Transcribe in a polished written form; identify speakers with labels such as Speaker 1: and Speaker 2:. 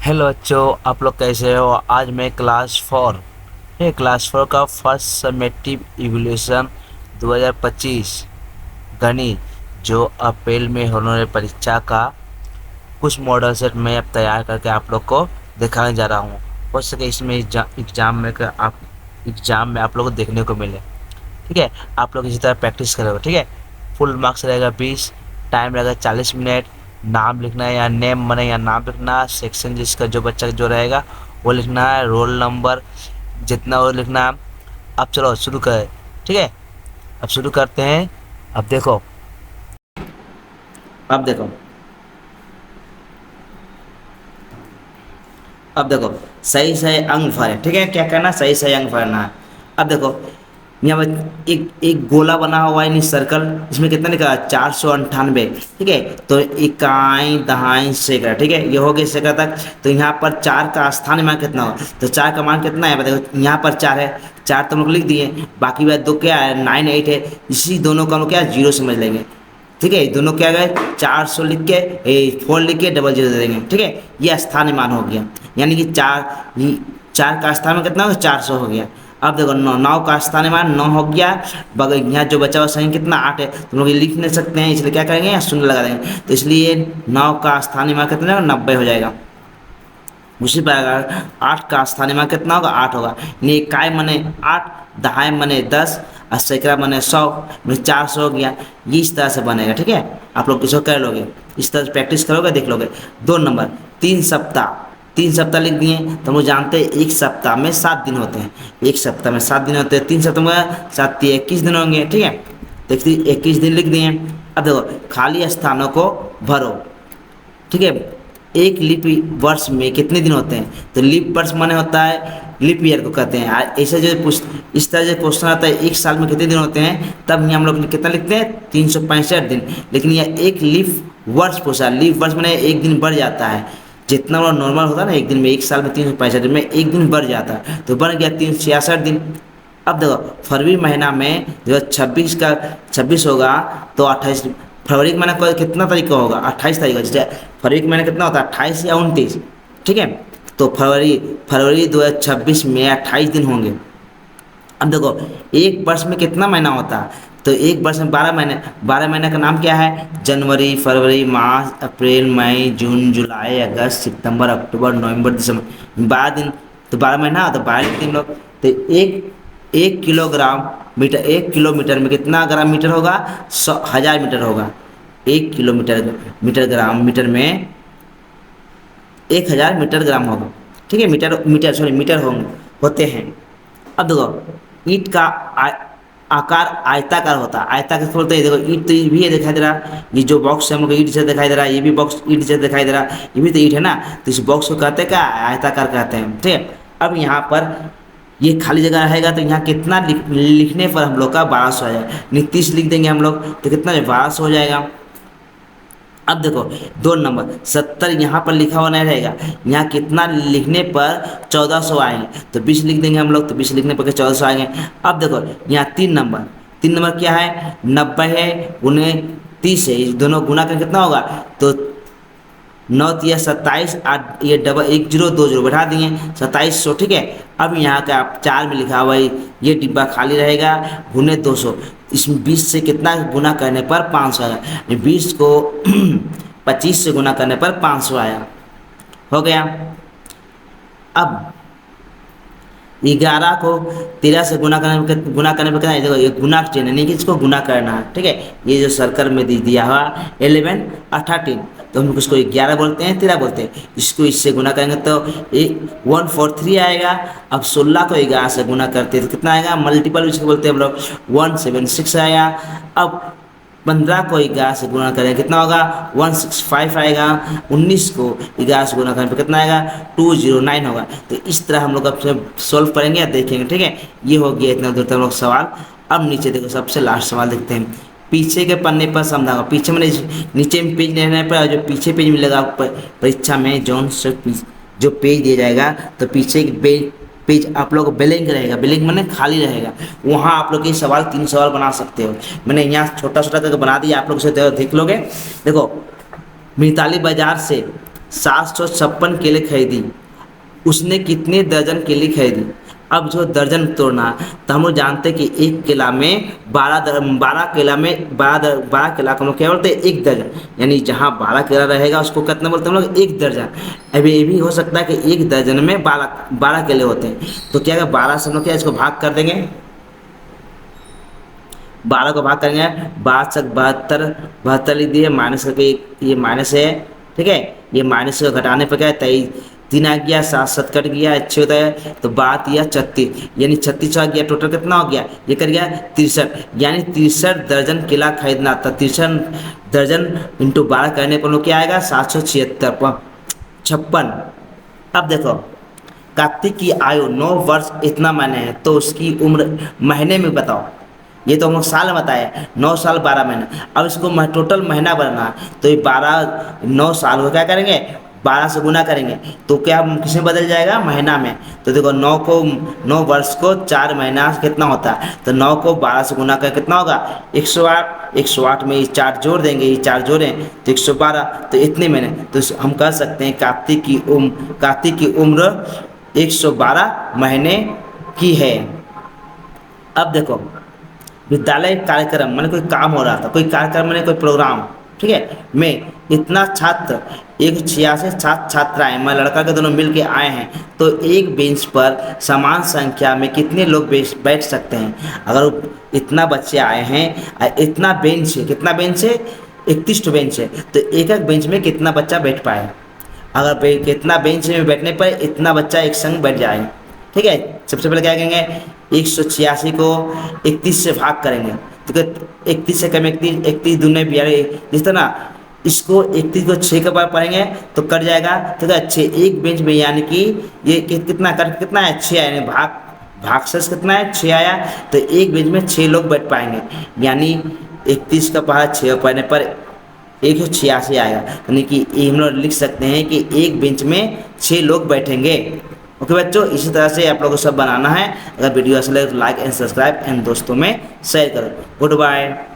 Speaker 1: Hello बच्चों, आप लोग कैसे हो। आज मैं क्लास 4 का फर्स्ट समेटिव इवैल्यूएशन 2025 गणित जो अप्रैल में होने वाली परीक्षा का कुछ मॉडल सेट मैं अब तैयार करके आप लोग को दिखाने जा रहा हूँ। हो सके इसमें एग्जाम में आप लोग को देखने को मिले। ठीक है, आप लोग इसी तरह प्रैक्टिस करोगे। ठीक है, फुल मार्क्स रहेगा 20, टाइम रहेगा 40 मिनट। नाम लिखना है या नेम बने या नाम लिखना, सेक्शन जिसका जो बच्चा जो रहेगा वो लिखना है, रोल नंबर जितना वो लिखना है। अब चलो शुरू करें। ठीक है, अब शुरू करते हैं। अब देखो अब देखो अब देखो सही सही अंक भरें। ठीक है, क्या करना, सही सही अंक भरना है। अब देखो यहाँ पर एक एक गोला बना हुआ है, यानी सर्कल। इसमें कितना निकला, 498। ठीक है, तो इकाई दहाई सैकड़ा। ठीक है, ये हो गया सैकड़ा तक। तो यहाँ पर चार का स्थान मान कितना हो, तो चार का मान कितना है देखो, यहाँ पर चार है, चार तो हम लोग लिख दिए। बाकी बात दो क्या है, 9 8 है। इसी दोनों का हम लोग क्या जीरो समझ लेंगे। ठीक है, दोनों क्या गए, 400 लिख के 4 लिख के डबल जीरो दे देंगे। ठीक है, ये स्थानीय मान हो गया, यानी कि चार का स्थान में कितना हो, 400 हो गया। अब देखो नौ का स्थानीय मान 9 हो गया। बगल यहाँ जो बचा हुआ संख्या कितना, 8 है। तुम लोग ये लिख नहीं सकते हैं, इसलिए क्या करेंगे, शून्य लगा देंगे। तो इसलिए 9 का स्थानीय मान कितना होगा, 90 हो जाएगा। उसी प्रकार 8 का स्थानीय मान कितना होगा, 8 होगा। यानी इकाई मने 8, दहाई मने 10 और सैकड़ा मने 100, मतलब 400 हो गया। ये इस तरह से बनेगा। ठीक है, आप लोग इसको कर लोगे, इस तरह से प्रैक्टिस करोगे, देख लोगे। 2 नंबर 3 सप्ताह। 3 सप्ताह लिख दिए, तो हम लोग जानते हैं एक सप्ताह में 7 दिन होते हैं। एक सप्ताह में 7 दिन होते हैं, 3 सप्ताह में 7 21 दिन होंगे। ठीक है, देखिए 21 दिन लिख दिए। अब देखो खाली स्थानों को भरो। ठीक है, एक लीप वर्ष में कितने दिन होते हैं, तो लीप वर्ष माने होता है लीप ईयर को कहते हैं। ऐसे जो इस तरह जो क्वेश्चन आता है, एक साल में कितने दिन होते हैं, तब यहाँ हम लोग कितना लिखते हैं, 365 दिन। लेकिन यह एक लीप वर्ष पूछा, लीप वर्ष मैंने एक दिन बढ़ जाता है। जितना बड़ा नॉर्मल होता है ना, एक दिन में, एक साल में 365 दिन में एक दिन बढ़ जाता है, तो बढ़ गया 366 दिन। अब देखो फरवरी महीना में जो 26 होगा, तो 28 फरवरी के महीने को कितना तारीख का होगा, 28 तारीख का। जैसे फरवरी के महीने कितना होता है, 28 या 29। ठीक है, तो फरवरी 2026 में 28 दिन होंगे। अब देखो एक वर्ष में कितना महीना होता है, तो एक वर्ष में 12 महीने। 12 महीने का नाम क्या है, जनवरी, फरवरी, मार्च, अप्रैल, मई, जून, जुलाई, अगस्त, सितंबर, अक्टूबर, नवंबर, दिसंबर। 12 दिन, तो 12 महीना, तो 12 दिन लोग। तो एक किलोग्राम मीटर, 1 किलोमीटर में कितना ग्राम मीटर होगा, 100,000 मीटर होगा। 1 किलोमीटर मीटर ग्राम मीटर में 1000 मीटर ग्राम होगा। ठीक है, मीटर होते हैं। अब देखो ईंट का आकार आयताकार होता है। आयताकार बोलते हैं, देखो ईंट तो ये भी है, दिखाई दे रहा। ये जो बॉक्स है हम लोग ईंट जैसा दिखाई दे रहा है, ये भी बॉक्स ईंट जैसा दिखाई दे रहा है, ये भी तो ईंट है ना। तो इस बॉक्स को कहते हैं क्या, आयताकार कहते हैं। ठीक है, अब यहाँ पर ये खाली जगह रहेगा, तो यहाँ कितना लिखने पर हम लोग का 1200 आ जाएगा। 30 लिख देंगे हम लोग, तो कितना 1200 हो जाएगा। अब देखो 2 नंबर 70 यहाँ पर लिखा हुआ नहीं रहेगा, यहाँ कितना लिखने पर 1400 आएंगे, तो 20 लिख देंगे हम लोग, तो 20 लिखने पर 1400 आएंगे। अब देखो यहाँ 3 नंबर क्या है, 90 है, उन्हें 30 है, ये दोनों गुना कर कितना होगा, तो 9 तिया 27, 8 ये डबल 1 0 2 0 बढ़ा दिए 2700। ठीक है, अब यहाँ का आप 4 में लिखा हुआ है, ये डिब्बा खाली रहेगा, गुने 200। इसमें 20 से कितना गुना करने पर 500 आएगा, 20 को 25 से गुना करने पर 500 आया, हो गया। अब 11 को 13 से गुना करने पर कितना है, देखो ये गुना चिन्ह यानी कि इसको गुना करना है। ठीक है, ये जो सर्कल में दिया हुआ 11 और 13, तो हम लोग इसको 11 बोलते हैं, 13 बोलते हैं। इसको इससे गुना करेंगे तो 143 आएगा। अब 16 को 11 से गुना करते हैं तो कितना आएगा, मल्टीपल इसको बोलते हैं हम लोग, 176 आएगा। अब 15 को 11 से गुना करें कितना होगा, 165 आएगा। 19 को 11 से गुना करने पर कितना आएगा, 209 होगा। तो इस तरह हम लोग अब सॉल्व करेंगे या देखेंगे। ठीक है, ये हो गया इतना दूर तक हम लोग सवाल। अब नीचे देखो सबसे लास्ट सवाल देखते हैं। पीछे के पन्ने पर समझाओ, पीछे मैंने नीचे में पेज रहने पर जो पीछे पेज मिलेगा परीक्षा में जो पेज दिया जाएगा, तो पीछे पेज आप लोग ब्लैंक रहेगा, ब्लैंक मैंने खाली रहेगा। वहाँ आप लोग ये 3 सवाल बना सकते हो। मैंने यहाँ छोटा छोटा करके बना दिया, आप लोग से देख लोगे। देखो मिताली बाजार से 756 केले खरीदी, उसने कितने दर्जन केले खरीदी। अब जो दर्जन तोड़ना, तो हम लोग जानते हैं कि एक केला में 12 केला में 12 केला को हम लोग क्या बोलते हैं, एक दर्जन। यानी जहाँ 12 केला रहेगा उसको कितना बोलते हैं हम लोग, एक दर्जन। अभी ये भी हो सकता है कि एक दर्जन में 12 केले होते हैं, तो क्या है 12 से हम लोग क्या इसको भाग कर देंगे, 12 को भाग करेंगे, 12 बहत्तर लिख दिए, माइनस करके ये माइनस है, ठीक है। ये माइनस को घटाने पर क्या है, 23 3 आ गया, 7 7 कट गया, अच्छे होता है, तो बात यह 36, यानी 36 आ गया। टोटल कितना हो गया, ये कर गया 63, यानी 63 दर्जन केला खरीदना था। 63 दर्जन इंटू 12 करने पर लोग क्या आएगा, 756। अब देखो, कार्तिक की आयु 9 वर्ष इतना महीने है, तो उसकी उम्र महीने में बताओ। ये तो हम लोग साल बताए, 9 साल 12 महीने। अब इसको टोटल महीना बनना है, तो ये 9 साल को क्या करेंगे, 12 से गुना करेंगे, तो क्या किसमें बदल जाएगा, महीना में। तो देखो 9 वर्ष को 4 महीना कितना होता है, तो 9 को 12 से गुना कर कितना होगा, 108। 108 में ये 4 जोड़ देंगे, ये 4 जोड़ें तो 112, तो इतने महीने। तो हम कह सकते हैं कार्तिक की उम्र 112 महीने की है। अब देखो, विद्यालय कार्यक्रम मैंने कोई काम हो रहा था, कोई कार्यक्रम मैंने कोई प्रोग्राम, ठीक है, में इतना छात्र 186 छात्र छात्राएं मैं लड़का के दोनों मिल के आए हैं, तो एक बेंच पर समान संख्या में कितने लोग बैठ सकते हैं। अगर इतना बच्चे आए हैं और इतना बेंच है, कितना बेंच है, 31 बेंच है, तो एक एक बेंच में कितना बच्चा बैठ पाए। अगर कितना बेंच में बैठने पर इतना बच्चा एक संग बैठ जाए, ठीक है। सबसे पहले क्या करेंगे, 186 को 31 से भाग करेंगे, तो 31 से कम 31, 31 दूने 42, जिस तरह ना इसको 31 को 6 के बार पढ़ेंगे तो कट जाएगा, तो क्या 6 एक बेंच में, यानी कि ये कितना कट कितना है, 6 यानी भाग से कितना है, 6 आया, तो एक बेंच में 6 लोग बैठ पाएंगे। यानी 31 का पहाड़ 6 पढ़ने पर 186 आएगा, यानी कि ये हम लोग लिख सकते हैं कि एक बेंच में 6 लोग बैठेंगे। ओके बच्चों, इसी तरह से आप लोगों को सब बनाना है। अगर वीडियो अच्छा लगे तो लाइक एंड सब्सक्राइब एंड दोस्तों में शेयर करो। Good bye.